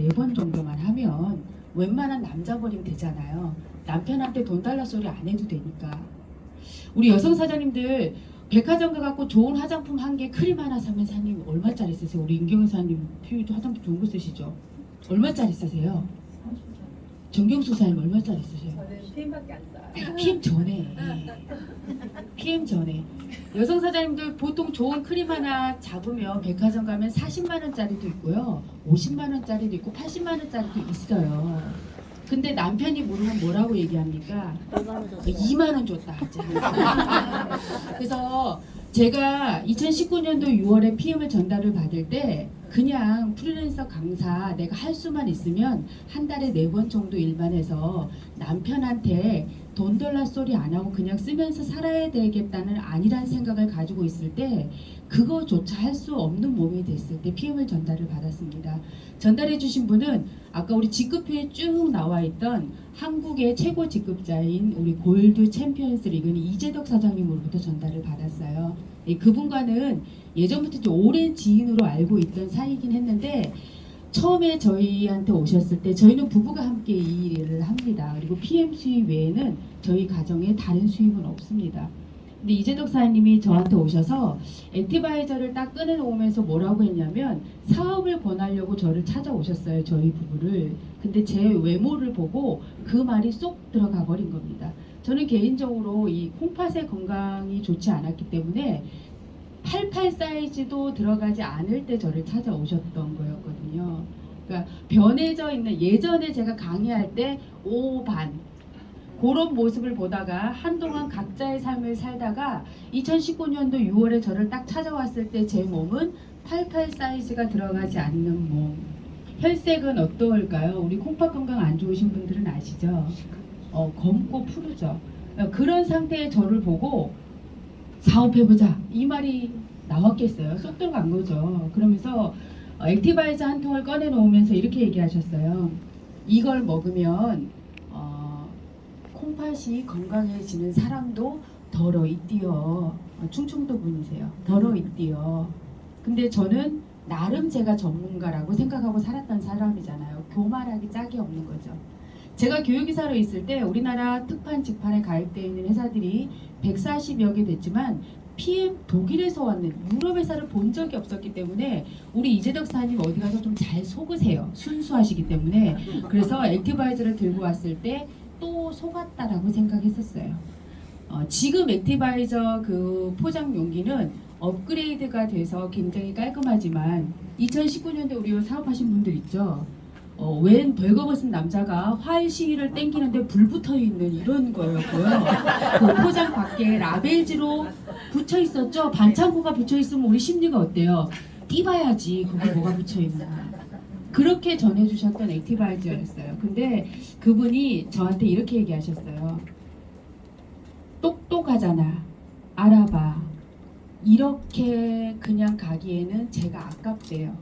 4번 정도만 하면 웬만한 남자 버리면 되잖아요. 남편한테 돈 달라 소리 안 해도 되니까. 우리 여성 사장님들 백화점 가갖고 좋은 화장품 한 개 크림 하나 사면 사장님 얼마짜리 쓰세요? 우리 임경희 사장님 피부도 화장품 좋은 거 쓰시죠? 얼마짜리 쓰세요? 정경수 사장님 얼마짜리 쓰세요? 저는 PM밖에 안 써요. PM 전에. PM 전에. 여성 사장님들 보통 좋은 크림 하나 잡으면 백화점 가면 40만 원짜리도 있고요. 50만 원짜리도 있고 80만 원짜리도 있어요. 근데 남편이 물으면 뭐라고 얘기합니까? 2만 원 줬다 하지. 그래서 제가 2019년도 6월에 PM을 전달을 받을 때 그냥 프리랜서 강사 내가 할 수만 있으면 한 달에 4번 정도 일만 해서 남편한테 돈 달라 소리 안 하고 그냥 쓰면서 살아야 되겠다는 아니란 생각을 가지고 있을 때 그거조차 할 수 없는 몸이 됐을 때 PM을 전달을 받았습니다. 전달해 주신 분은 아까 우리 직급표에 쭉 나와 있던 한국의 최고 직급자인 우리 골드 챔피언스 리그는 이재덕 사장님으로부터 전달을 받았어요. 그분과는 예전부터 좀 오랜 지인으로 알고 있던 사이긴 했는데 처음에 저희한테 오셨을 때 저희는 부부가 함께 이 일을 합니다. 그리고 PM 수입 외에는 저희 가정에 다른 수입은 없습니다. 근데 이재덕 사장님이 저한테 오셔서 액티바이저를 딱 꺼내놓으면서 뭐라고 했냐면 사업을 권하려고 저를 찾아오셨어요. 저희 부부를. 근데 제 외모를 보고 그 말이 쏙 들어가 버린 겁니다. 저는 개인적으로 이 콩팥의 건강이 좋지 않았기 때문에 88 사이즈도 들어가지 않을 때 저를 찾아오셨던 거였거든요. 그러니까 변해져 있는 예전에 제가 강의할 때 5반 그런 모습을 보다가 한동안 각자의 삶을 살다가 2019년도 6월에 저를 딱 찾아왔을 때 제 몸은 88 사이즈가 들어가지 않는 몸. 혈색은 어떨까요? 우리 콩팥 건강 안 좋으신 분들은 아시죠? 검고 푸르죠. 그런 상태의 저를 보고 사업해보자 이 말이 나왔겠어요. 쏙 들어간 거죠. 그러면서 액티바이저 한 통을 꺼내 놓으면서 이렇게 얘기하셨어요. 이걸 먹으면 콩팥이 건강해지는 사람도 덜어 있디요. 충청도 분이세요. 덜어 있디요. 근데 저는 나름 제가 전문가라고 생각하고 살았던 사람이잖아요. 교만하기 짝이 없는 거죠. 제가 교육이사로 있을 때 우리나라 특판 직판에 가입되어 있는 회사들이 140여 개 됐지만 PM 독일에서 왔는 유럽 회사를 본 적이 없었기 때문에 우리 이재덕 사장님 어디 가서 좀 잘 속으세요. 순수하시기 때문에. 그래서 액티바이저를 들고 왔을 때 또 속았다라고 생각했었어요. 지금 액티바이저 그 포장 용기는 업그레이드가 돼서 굉장히 깔끔하지만 2019년도에 우리 사업하신 분들 있죠. 웬 벌거벗은 남자가 화일 시위를 땡기는데 불 붙어 있는 이런 거였고요. 그 포장 밖에 라벨지로 붙여 있었죠. 반창고가 붙여 있으면 우리 심리가 어때요? 띠봐야지 그게 뭐가 붙여 있나. 그렇게 전해주셨던 액티바이저였어요. 근데 그분이 저한테 이렇게 얘기하셨어요. 똑똑하잖아. 알아봐. 이렇게 그냥 가기에는 제가 아깝대요.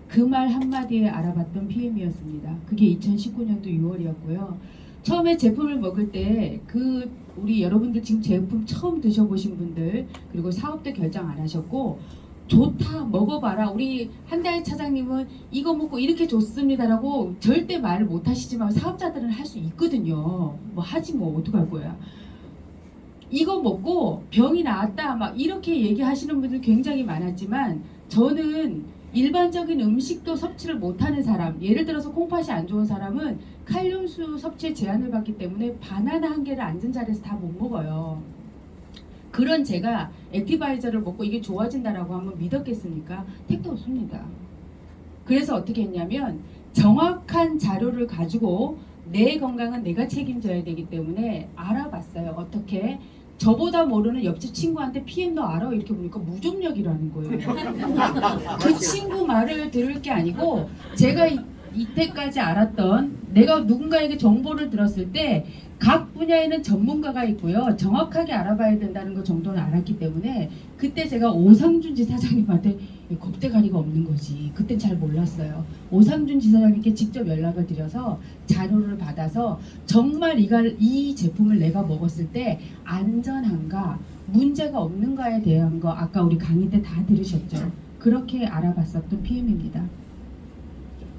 그 말 한마디에 알아봤던 PM이었습니다. 그게 2019년도 6월이었고요. 처음에 제품을 먹을 때 우리 여러분들 지금 제품 처음 드셔보신 분들 그리고 사업도 결정 안 하셨고 좋다 먹어봐라. 우리 한다혜 차장님은 이거 먹고 이렇게 좋습니다라고 절대 말을 못 하시지만 사업자들은 할 수 있거든요. 뭐 하지 뭐 어떡할 거야. 이거 먹고 병이 나았다 막 이렇게 얘기하시는 분들 굉장히 많았지만 저는 일반적인 음식도 섭취를 못하는 사람, 예를 들어서 콩팥이 안 좋은 사람은 칼륨수 섭취에 제한을 받기 때문에 바나나 한 개를 앉은 자리에서 다 못 먹어요. 그런 제가 액티바이저를 먹고 이게 좋아진다라고 하면 믿었겠습니까? 택도 없습니다. 그래서 어떻게 했냐면 정확한 자료를 가지고 내 건강은 내가 책임져야 되기 때문에 알아봤어요. 어떻게? 저보다 모르는 옆집 친구한테 PM 너 알아? 이렇게 보니까 무좀력이라는 거예요. 그 친구 말을 들을 게 아니고 제가 이때까지 알았던 내가 누군가에게 정보를 들었을 때 각 분야에는 전문가가 있고요. 정확하게 알아봐야 된다는 것 정도는 알았기 때문에 그때 제가 오상준 지사장님한테 겁대가리가 없는 거지. 그땐 잘 몰랐어요. 오상준 지사장님께 직접 연락을 드려서 자료를 받아서 정말 이 제품을 내가 먹었을 때 안전한가 문제가 없는가에 대한 거 아까 우리 강의 때 다 들으셨죠. 그렇게 알아봤었던 PM입니다.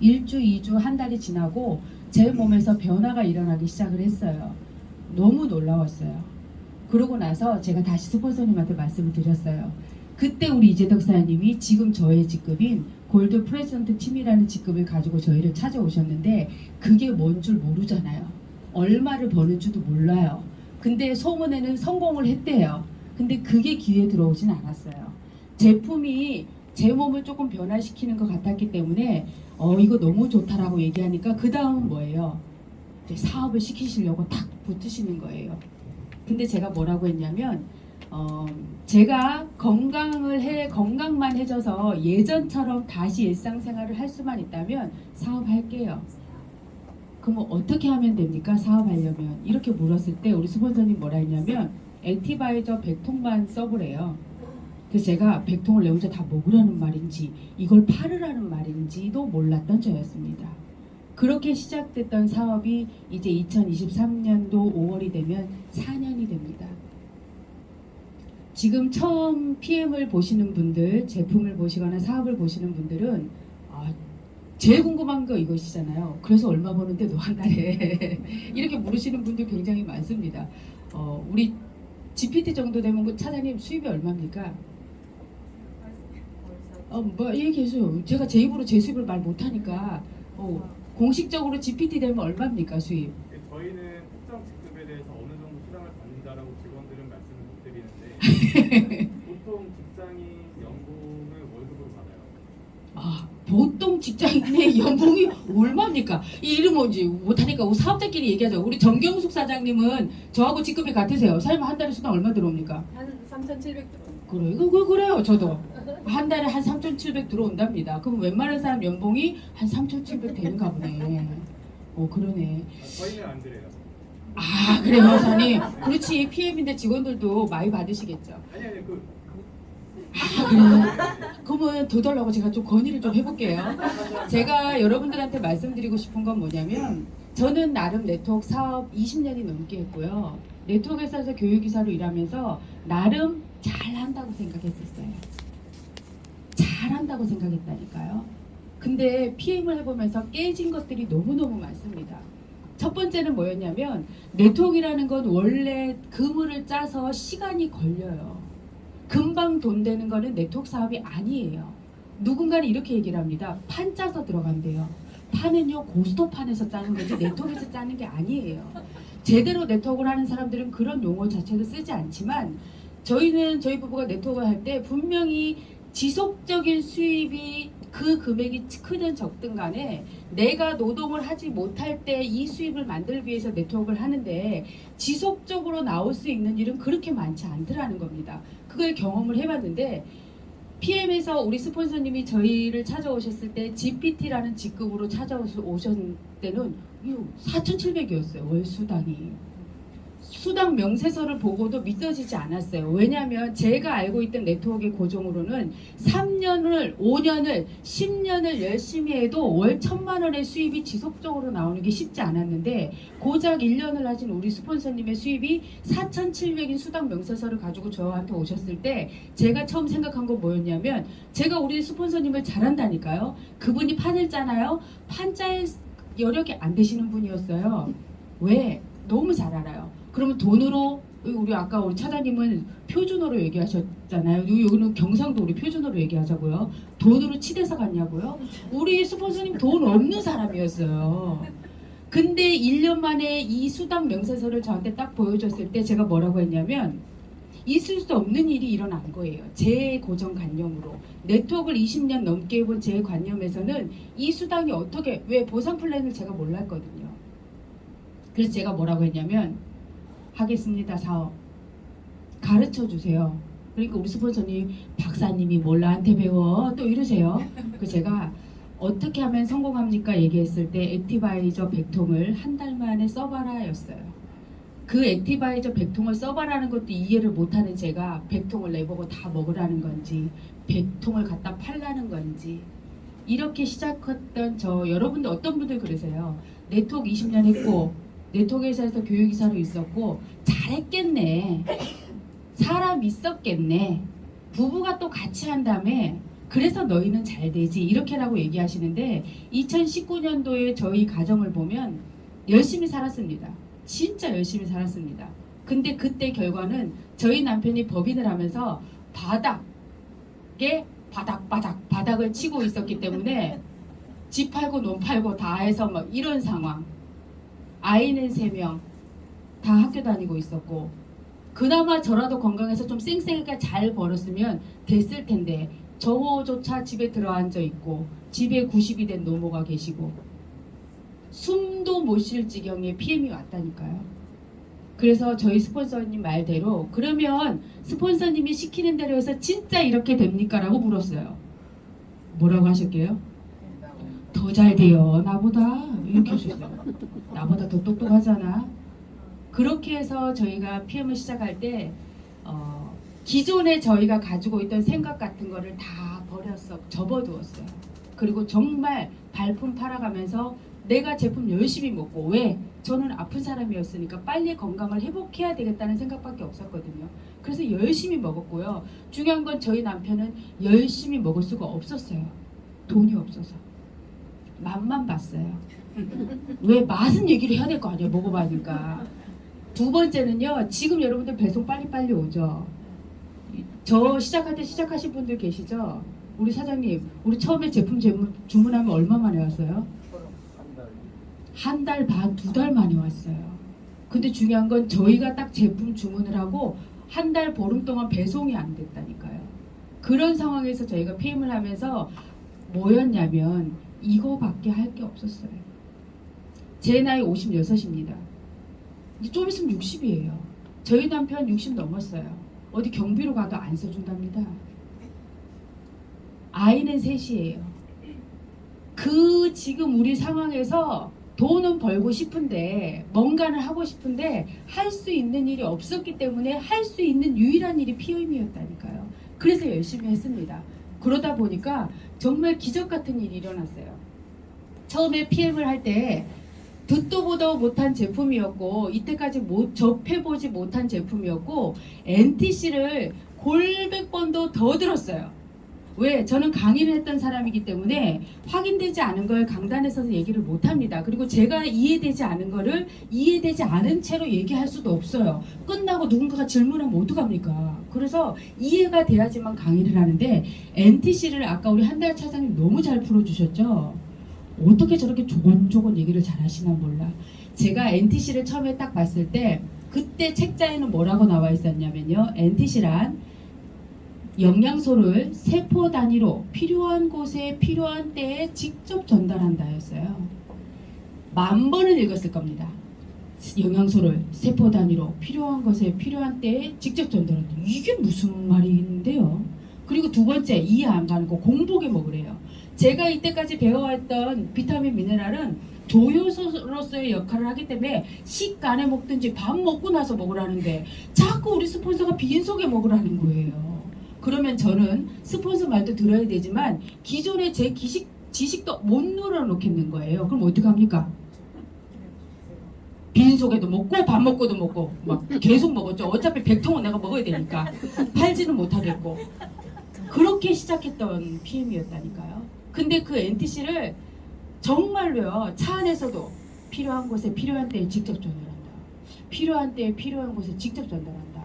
1주, 2주, 한 달이 지나고 제 몸에서 변화가 일어나기 시작을 했어요. 너무 놀라웠어요. 그러고 나서 제가 다시 스폰서님한테 말씀을 드렸어요. 그때 우리 이재덕 사장님이 지금 저의 직급인 골드 프레젠트 팀이라는 직급을 가지고 저희를 찾아오셨는데 그게 뭔 줄 모르잖아요. 얼마를 버는 줄도 몰라요. 근데 소문에는 성공을 했대요. 근데 그게 귀에 들어오진 않았어요. 제품이 제 몸을 조금 변화시키는 것 같았기 때문에 이거 너무 좋다라고 얘기하니까 그 다음은 뭐예요? 이제 사업을 시키시려고 탁 붙으시는 거예요. 근데 제가 뭐라고 했냐면 제가 건강만 해줘서 예전처럼 다시 일상생활을 할 수만 있다면 사업할게요. 그럼 어떻게 하면 됩니까? 사업하려면 이렇게 물었을 때 우리 스폰서님 뭐라 했냐면 액티바이저 100통만 써보래요. 그래서 제가 100통을 내 혼자 다 먹으라는 말인지 이걸 팔으라는 말인지도 몰랐던 저였습니다. 그렇게 시작됐던 사업이 이제 2023년도 5월이 되면 4년이 됩니다. 지금 처음 PM을 보시는 분들, 제품을 보시거나 사업을 보시는 분들은 제일 궁금한 거 이것이잖아요. 그래서 얼마 버는데 너 한 달에 이렇게 물으시는 분들 굉장히 많습니다. 우리 GPT 정도 되면 그 차장님 수입이 얼마입니까? 뭐 얘기해줘요. 제가 제 입으로 제 수입을 말 못하니까 공식적으로 GPT 되면 얼마입니까 수입? 저희는 특정 직급에 대해서 어느 정도 수당을 받는다라고 직원들은 말씀을 못 드리는데 보통 직장인 연봉을 월급으로 받아요. 보통 직장인의 연봉이 얼마입니까? 이 이름 뭔지 못하니까 우리 사업자끼리 얘기하죠. 우리 정경숙 사장님은 저하고 직급이 같으세요. 사장님 한 달에 수당 얼마 들어옵니까? 한 3,700 들어옵니다. 그래요. 저도 한 달에 한 3,700 들어온답니다. 그럼 웬만한 사람 연봉이 한 3,700 되는가 보네. 그러네. 저희는 안 그래요. 그래요, 사장님. 그렇지. PM인데 직원들도 많이 받으시겠죠. 아니 그래요? 그러면 더 달라고 제가 좀 건의를 좀 해볼게요. 제가 여러분들한테 말씀드리고 싶은 건 뭐냐면 저는 나름 네트워크 사업 20년이 넘게 했고요. 네트워크 회사에서 교육이사로 일하면서 나름 잘한다고 생각했었어요. 잘한다고 생각했다니까요. 근데 PM을 해보면서 깨진 것들이 너무너무 많습니다. 첫 번째는 뭐였냐면 네트워크라는 건 원래 그물을 짜서 시간이 걸려요. 금방 돈 되는 거는 네트워크 사업이 아니에요. 누군가는 이렇게 얘기를 합니다. 판 짜서 들어간대요. 판은요 고스톱판에서 짜는 거지 네트워크에서 짜는 게 아니에요. 제대로 네트워크를 하는 사람들은 그런 용어 자체를 쓰지 않지만 저희 부부가 네트워크를 할 때 분명히 지속적인 수입이 그 금액이 크든 적든 간에 내가 노동을 하지 못할 때 이 수입을 만들기 위해서 네트워크를 하는데 지속적으로 나올 수 있는 일은 그렇게 많지 않더라는 겁니다. 그걸 경험을 해봤는데 PM에서 우리 스폰서님이 저희를 찾아오셨을 때 GPT라는 직급으로 찾아오셨을 때는 4,700이었어요. 월 수당이. 수당 명세서를 보고도 믿어지지 않았어요. 왜냐하면 제가 알고 있던 네트워크의 고정으로는 3년을, 5년을, 10년을 열심히 해도 월 1,000만 원의 수입이 지속적으로 나오는 게 쉽지 않았는데 고작 1년을 하신 우리 스폰서님의 수입이 4,700인 수당 명세서를 가지고 저한테 오셨을 때 제가 처음 생각한 건 뭐였냐면 제가 우리 스폰서님을 잘한다니까요. 그분이 판을 짜나요? 판 짤 여력이 안 되시는 분이었어요. 왜? 너무 잘 알아요. 그러면 돈으로 우리 아까 우리 차장님은 표준어로 얘기하셨잖아요. 여기는 경상도 우리 표준어로 얘기하자고요. 돈으로 치대서 갔냐고요? 우리 스폰서님 돈 없는 사람이었어요. 근데 1년 만에 이 수당 명세서를 저한테 딱 보여줬을 때 제가 뭐라고 했냐면 있을 수 없는 일이 일어난 거예요. 제 고정관념으로. 네트워크를 20년 넘게 해본 제 관념에서는 이 수당이 어떻게 왜 보상 플랜을 제가 몰랐거든요. 그래서 제가 뭐라고 했냐면 하겠습니다. 사업 가르쳐 주세요. 그러니까 우리 스폰서님 박사님이 뭘 나한테 배워 또 이러세요. 그래서 제가 어떻게 하면 성공합니까 얘기했을 때 액티바이저 100통을 한 달 만에 써봐라 였어요. 그 액티바이저 100통을 써봐라는 것도 이해를 못하는 제가 100통을 내보고 다 먹으라는 건지 100통을 갖다 팔라는 건지 이렇게 시작했던 여러분들 어떤 분들 그러세요. 네트워크 20년 했고 네트워크 회사에서 교육이사로 있었고 잘했겠네. 사람 있었겠네. 부부가 또 같이 한 다음에 그래서 너희는 잘 되지 이렇게라고 얘기하시는데 2019년도에 저희 가정을 보면 열심히 살았습니다. 진짜 열심히 살았습니다. 근데 그때 결과는 저희 남편이 법인을 하면서 바닥에 바닥을 치고 있었기 때문에 집 팔고 논 팔고 다 해서 막 이런 상황. 아이는 3명 다 학교 다니고 있었고 그나마 저라도 건강해서 좀 쌩쌩하게 잘 벌었으면 됐을 텐데 저조차 집에 들어앉아 있고 집에 90이 된 노모가 계시고 숨도 못 쉴 지경에 PM이 왔다니까요. 그래서 저희 스폰서님 말대로 그러면 스폰서님이 시키는 대로 해서 진짜 이렇게 됩니까? 라고 물었어요. 뭐라고 하실게요? 더 잘 돼요. 나보다. 이렇게 하셨어요. 나보다 더 똑똑하잖아. 그렇게 해서 저희가 PM을 시작할 때 기존에 저희가 가지고 있던 생각 같은 거를 다 접어두었어요. 그리고 정말 발품 팔아가면서 내가 제품 열심히 먹고 왜? 저는 아픈 사람이었으니까 빨리 건강을 회복해야 되겠다는 생각밖에 없었거든요. 그래서 열심히 먹었고요. 중요한 건 저희 남편은 열심히 먹을 수가 없었어요. 돈이 없어서. 맛만 봤어요. 왜? 맛은 얘기를 해야 될 거 아니에요. 먹어봐니까. 두 번째는요. 지금 여러분들 배송 빨리빨리 오죠. 저 시작할 때 시작하신 분들 계시죠? 우리 사장님, 우리 처음에 제품 주문하면 얼마 만에 왔어요? 한 달 반, 2달 만에 왔어요. 근데 중요한 건 저희가 딱 제품 주문을 하고 한 달 보름 동안 배송이 안 됐다니까요. 그런 상황에서 저희가 PM을 하면서 뭐였냐면 이거밖에 할 게 없었어요. 제 나이 56입니다. 좀 있으면 60이에요. 저희 남편 60 넘었어요. 어디 경비로 가도 안 써준답니다. 아이는 3이에요. 지금 우리 상황에서 돈은 벌고 싶은데 뭔가를 하고 싶은데 할 수 있는 일이 없었기 때문에 할 수 있는 유일한 일이 PM이었다니까요. 그래서 열심히 했습니다. 그러다 보니까 정말 기적 같은 일이 일어났어요. 처음에 PM을 할 때 듣도 보도 못한 제품이었고 이때까지 접해보지 못한 제품이었고 NTC를 골백 번도 더 들었어요. 왜? 저는 강의를 했던 사람이기 때문에 확인되지 않은 걸 강단에서 얘기를 못합니다. 그리고 제가 이해되지 않은 거를 이해되지 않은 채로 얘기할 수도 없어요. 끝나고 누군가가 질문하면 어떡합니까? 그래서 이해가 돼야지만 강의를 하는데 NTC를 아까 우리 한달 차장님 너무 잘 풀어주셨죠? 어떻게 저렇게 조곤조곤 얘기를 잘 하시나 몰라. 제가 NTC를 처음에 딱 봤을 때 그때 책자에는 뭐라고 나와 있었냐면요. NTC란 영양소를 세포 단위로 필요한 곳에 필요한 때에 직접 전달한다 였어요. 10,000번을 읽었을 겁니다. 영양소를 세포 단위로 필요한 곳에 필요한 때에 직접 전달한다. 이게 무슨 말인데요? 그리고 두 번째, 이해 안 가는 거 공복에 먹으래요. 제가 이때까지 배워왔던 비타민 미네랄은 조효소로서의 역할을 하기 때문에 식간에 먹든지 밥 먹고 나서 먹으라는데 자꾸 우리 스폰서가 빈속에 먹으라는 거예요. 그러면 저는 스폰서 말도 들어야 되지만 기존에 제 지식도 못 눌러놓겠는 거예요. 그럼 어떡합니까? 빈속에도 먹고 밥 먹고도 먹고 막 계속 먹었죠. 어차피 100통은 내가 먹어야 되니까 팔지는 못하겠고 그렇게 시작했던 PM이었다니까요. 근데 그 NTC를 정말로요. 차 안에서도 필요한 곳에 필요한 때에 직접 전달한다. 필요한 때에 필요한 곳에 직접 전달한다.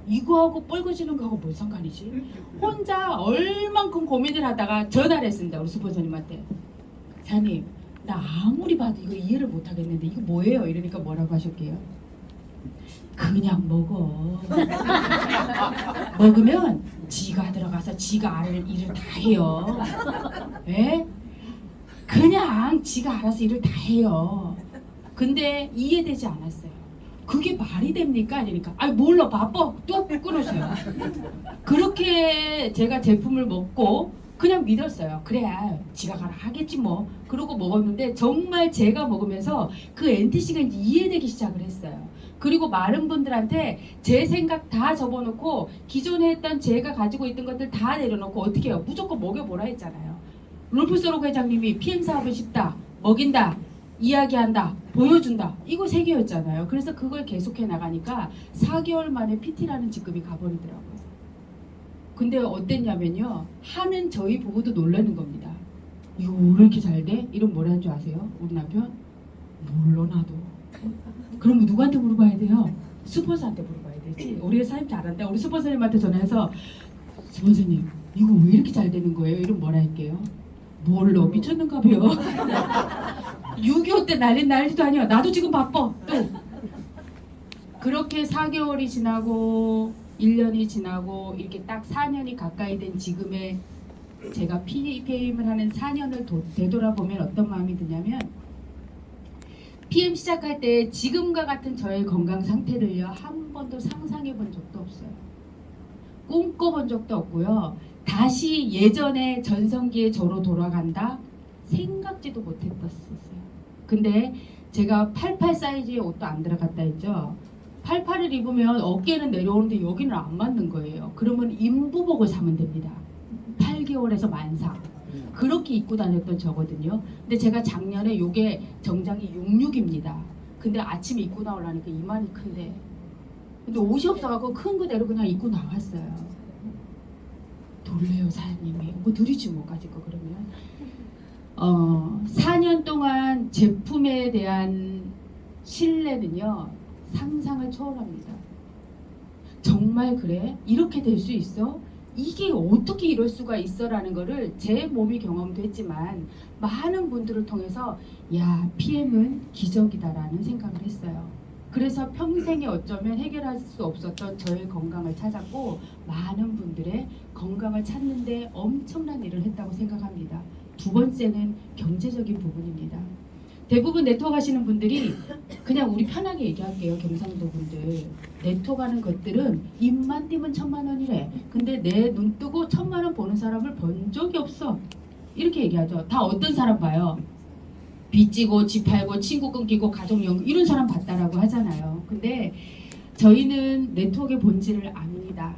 이거하고 뻘거지는 거하고 뭔 상관이지? 혼자 얼만큼 고민을 하다가 전화를 했습니다. 우리 스폰서님한테. 사장님 나 아무리 봐도 이거 이해를 못하겠는데 이거 뭐예요? 이러니까 뭐라고 하셨게요? 그냥 먹어. 먹으면 지가 들어가서 지가 일을 다 해요. 예? 그냥 지가 알아서 일을 다 해요. 근데 이해되지 않았어요. 그게 말이 됩니까? 이러니까 아니 몰라 바빠 또 끊으세요. 그렇게 제가 제품을 먹고 그냥 믿었어요. 그래야 지가 가라 하겠지 뭐. 그러고 먹었는데 정말 제가 먹으면서 그 NTC가 이제 이해되기 시작을 했어요. 그리고 마른 분들한테 제 생각 다 접어놓고 기존에 했던 제가 가지고 있던 것들 다 내려놓고 어떻게 해요? 무조건 먹여보라 했잖아요. 롤프소록 회장님이 PM 사업은 쉽다, 먹인다, 이야기한다, 보여준다 이거 3개였잖아요. 그래서 그걸 계속해 나가니까 4개월 만에 PT라는 직급이 가버리더라고요. 근데 어땠냐면요. 하는 저희 보고도 놀라는 겁니다. 이거 왜 이렇게 잘 돼? 이런 뭐라는 줄 아세요? 우리 남편? 몰라 나도. 그럼 누구한테 물어봐야 돼요? 슈퍼스한테 물어봐야 되지. 우리 사장님 잘한다. 우리 슈퍼스님한테 전화해서 슈퍼스님 이거 왜 이렇게 잘 되는 거예요? 이런 뭐라 할게요? 몰라 미쳤는가 봐요. 6.25 때 난리도 아니야. 나도 지금 바빠. 또 그렇게 4개월이 지나고 1년이 지나고 이렇게 딱 4년이 가까이 된 지금의 제가 PM을 하는 4년을 되돌아보면 어떤 마음이 드냐면 PM 시작할 때 지금과 같은 저의 건강 상태를요 한 번도 상상해 본 적도 없어요. 꿈꿔본 적도 없고요. 다시 예전의 전성기의 저로 돌아간다 생각지도 못했었어요. 근데 제가 88 사이즈의 옷도 안 들어갔다 했죠. 88을 입으면 어깨는 내려오는데 여기는 안 맞는 거예요. 그러면 인부복을 사면 됩니다. 8개월에서 만사. 그렇게 입고 다녔던 저거든요. 근데 제가 작년에 요게 정장이 66입니다. 근데 아침에 입고 나오려니까 이만이 큰데. 근데 옷이 없어갖고 큰 그대로 그냥 입고 나왔어요. 놀래요 사장님이. 뭐 드리지 뭐 가질 거 그러면. 4년 동안 제품에 대한 신뢰는요. 상상을 초월합니다. 정말 그래? 이렇게 될 수 있어? 이게 어떻게 이럴 수가 있어? 라는 거를 제 몸이 경험도 했지만 많은 분들을 통해서 야 PM은 기적이다 라는 생각을 했어요. 그래서 평생에 어쩌면 해결할 수 없었던 저의 건강을 찾았고 많은 분들의 건강을 찾는데 엄청난 일을 했다고 생각합니다. 두 번째는 경제적인 부분입니다. 대부분 네트워크 하시는 분들이 그냥 우리 편하게 얘기할게요. 경상도 분들 네트워크 하는 것들은 입만 띄면 1,000만 원이래. 근데 내 눈 뜨고 1,000만 원 버는 사람을 본 적이 없어. 이렇게 얘기하죠. 다 어떤 사람 봐요? 빚지고 집 팔고 친구 끊기고 가족연금 이런 사람 봤다라고 하잖아요. 근데 저희는 네트워크의 본질을 압니다.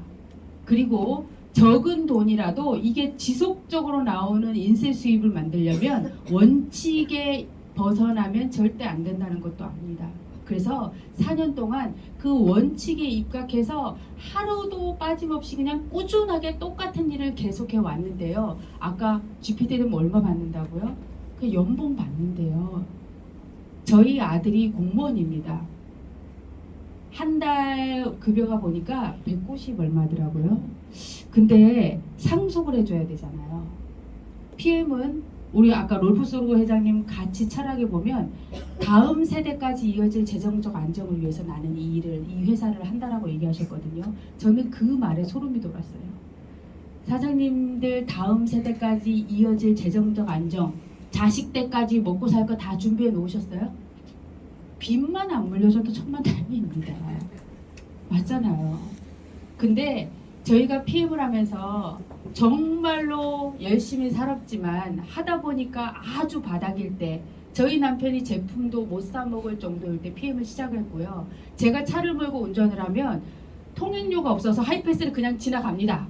그리고 적은 돈이라도 이게 지속적으로 나오는 인세 수입을 만들려면 원칙에 벗어나면 절대 안 된다는 것도 압니다. 그래서 4년 동안 그 원칙에 입각해서 하루도 빠짐없이 그냥 꾸준하게 똑같은 일을 계속해 왔는데요. 아까 GPT는 얼마 받는다고요? 그 연봉 받는데요. 저희 아들이 공무원입니다. 한 달 급여가 보니까 190 얼마더라고요. 근데 상속을 해줘야 되잖아요. PM은 우리 아까 롤프소르고 회장님 같이 철학에 보면 다음 세대까지 이어질 재정적 안정을 위해서 나는 이 회사를 한다라고 얘기하셨거든요. 저는 그 말에 소름이 돋았어요. 사장님들 다음 세대까지 이어질 재정적 안정, 자식 때까지 먹고 살 거 다 준비해 놓으셨어요? 빚만 안 물려줘도 천만다행입니다. 맞잖아요. 근데 저희가 PM을 하면서 정말로 열심히 살았지만 하다 보니까 아주 바닥일 때 저희 남편이 제품도 못 사 먹을 정도일 때 PM을 시작했고요. 제가 차를 몰고 운전을 하면 통행료가 없어서 하이패스를 그냥 지나갑니다.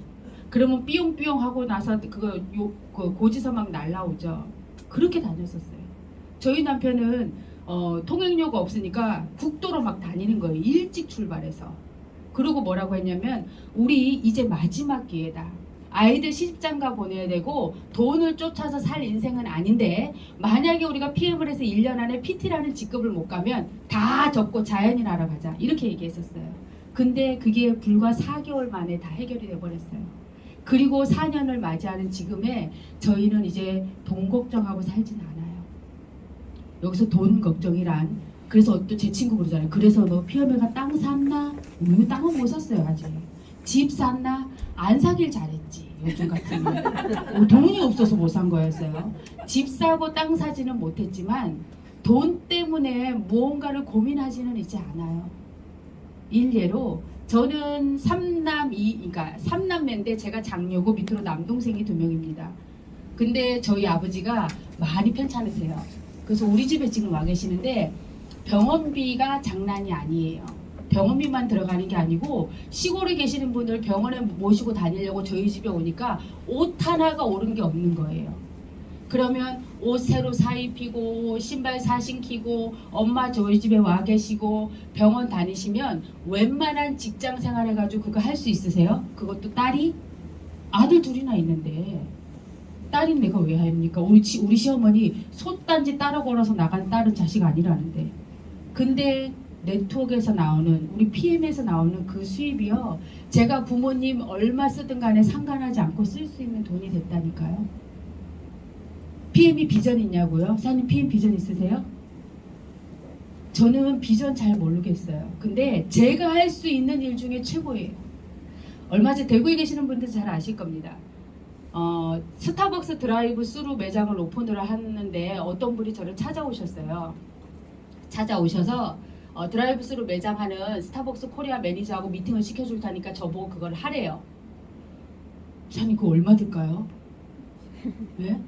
그러면 삐용삐용 하고 나서 그 고지서 막 날라오죠. 그렇게 다녔었어요. 저희 남편은 통행료가 없으니까 국도로 막 다니는 거예요. 일찍 출발해서. 그리고 뭐라고 했냐면 우리 이제 마지막 기회다. 아이들 시집장가 보내야 되고 돈을 쫓아서 살 인생은 아닌데 만약에 우리가 PM을 해서 1년 안에 PT라는 직급을 못 가면 다 접고 자연인하러 가자. 이렇게 얘기했었어요. 근데 그게 불과 4개월 만에 다 해결이 돼버렸어요. 그리고 4년을 맞이하는 지금에 저희는 이제 돈 걱정하고 살진 않아요. 여기서 돈 걱정이란 그래서 또 제 친구 그러잖아요. 그래서 너 PM가 땅 샀나? 우리 땅은 못 샀어요 아직. 집 샀나? 안 사길 잘했지. 요즘 같으면 돈이 없어서 못 산 거였어요. 집 사고 땅 사지는 못했지만 돈 때문에 무언가를 고민하지는 이제 않아요. 일례로 저는 그러니까 3남매인데 제가 장녀고 밑으로 남동생이 2명입니다. 근데 저희 아버지가 많이 편찮으세요. 그래서 우리 집에 지금 와 계시는데 병원비가 장난이 아니에요. 병원비만 들어가는 게 아니고 시골에 계시는 분들 병원에 모시고 다니려고 저희 집에 오니까 옷 하나가 오른 게 없는 거예요. 그러면 옷 새로 사 입히고 신발 사 신기고 엄마 저희 집에 와 계시고 병원 다니시면 웬만한 직장 생활 해가지고 그거 할 수 있으세요? 그것도 딸이? 아들 둘이나 있는데 딸인 내가 왜 합니까? 우리 시어머니 솥단지 따라 걸어서 나간 딸은 자식 아니라는데. 근데 네트워크에서 나오는 우리 PM에서 나오는 그 수입이요. 제가 부모님 얼마 쓰든 간에 상관하지 않고 쓸 수 있는 돈이 됐다니까요. PM이 비전 있냐고요? 사장님 PM 비전 있으세요? 저는 비전 잘 모르겠어요. 근데 제가 할 수 있는 일 중에 최고예요. 얼마 전 대구에 계시는 분들 잘 아실 겁니다. 스타벅스 드라이브 스루 매장을 오픈을 하는데 어떤 분이 저를 찾아오셨어요. 찾아오셔서 드라이브 스루 매장 하는 스타벅스 코리아 매니저하고 미팅을 시켜줄 테니까 저보고 그걸 하래요. 사장님 그거 얼마 들까요? 네?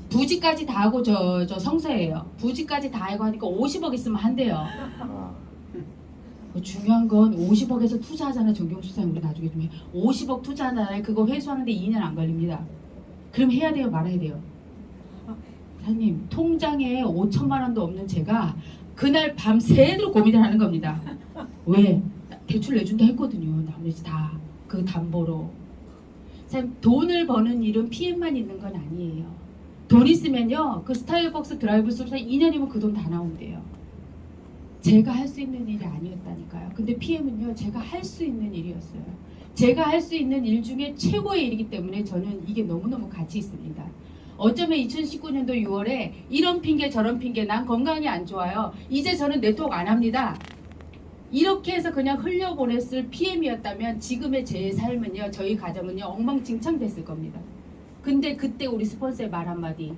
부지까지 다 하고 저 성서예요. 부지까지 다 하고 하니까 50억 있으면 한대요. 중요한 건 50억에서 투자하잖아요. 정경수 사장 우리 나중에 좀 해. 50억 투자하잖아요. 그거 회수하는데 2년 안 걸립니다. 그럼 해야 돼요? 말아야 돼요? 사장님 통장에 5천만 원도 없는 제가 그날 밤새도록 고민을 하는 겁니다. 왜? 대출 내준다 했거든요. 나머지 다 그 담보로. 사장님 돈을 버는 일은 PM만 있는 건 아니에요. 돈 있으면요. 그 스타일벅스 드라이브 스루에서 2년이면 그 돈 다 나온대요. 제가 할 수 있는 일이 아니었다니까요. 근데 PM은요. 제가 할 수 있는 일이었어요. 제가 할 수 있는 일 중에 최고의 일이기 때문에 저는 이게 너무너무 가치 있습니다. 어쩌면 2019년도 6월에 이런 핑계 저런 핑계 난 건강이 안 좋아요. 이제 저는 네트워크 안 합니다. 이렇게 해서 그냥 흘려보냈을 PM이었다면 지금의 제 삶은요. 저희 가정은요. 엉망진창 됐을 겁니다. 근데 그때 우리 스폰서의 말 한마디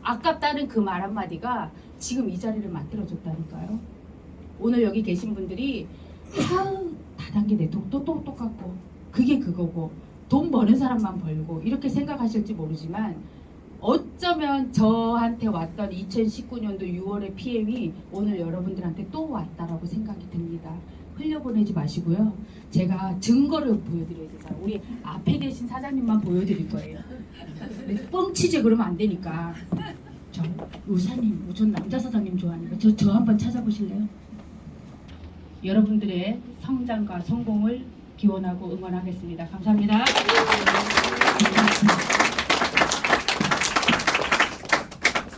아깝다는 그 말 한마디가 지금 이 자리를 만들어줬다니까요. 오늘 여기 계신 분들이 다단계 네트워크 또 똑같고 그게 그거고 돈 버는 사람만 벌고 이렇게 생각하실지 모르지만 어쩌면 저한테 왔던 2019년도 6월의 PM이 오늘 여러분들한테 또 왔다라고 생각이 듭니다. 흘려보내지 마시고요. 제가 증거를 보여드려야 되잖아요. 우리 앞에 계신 사장님만 보여드릴 거예요. 뻥치지 그러면 안 되니까. 저 의사님, 전 남자 사장님 좋아하니까 저 한번 찾아보실래요? 여러분들의 성장과 성공을 기원하고 응원하겠습니다. 감사합니다.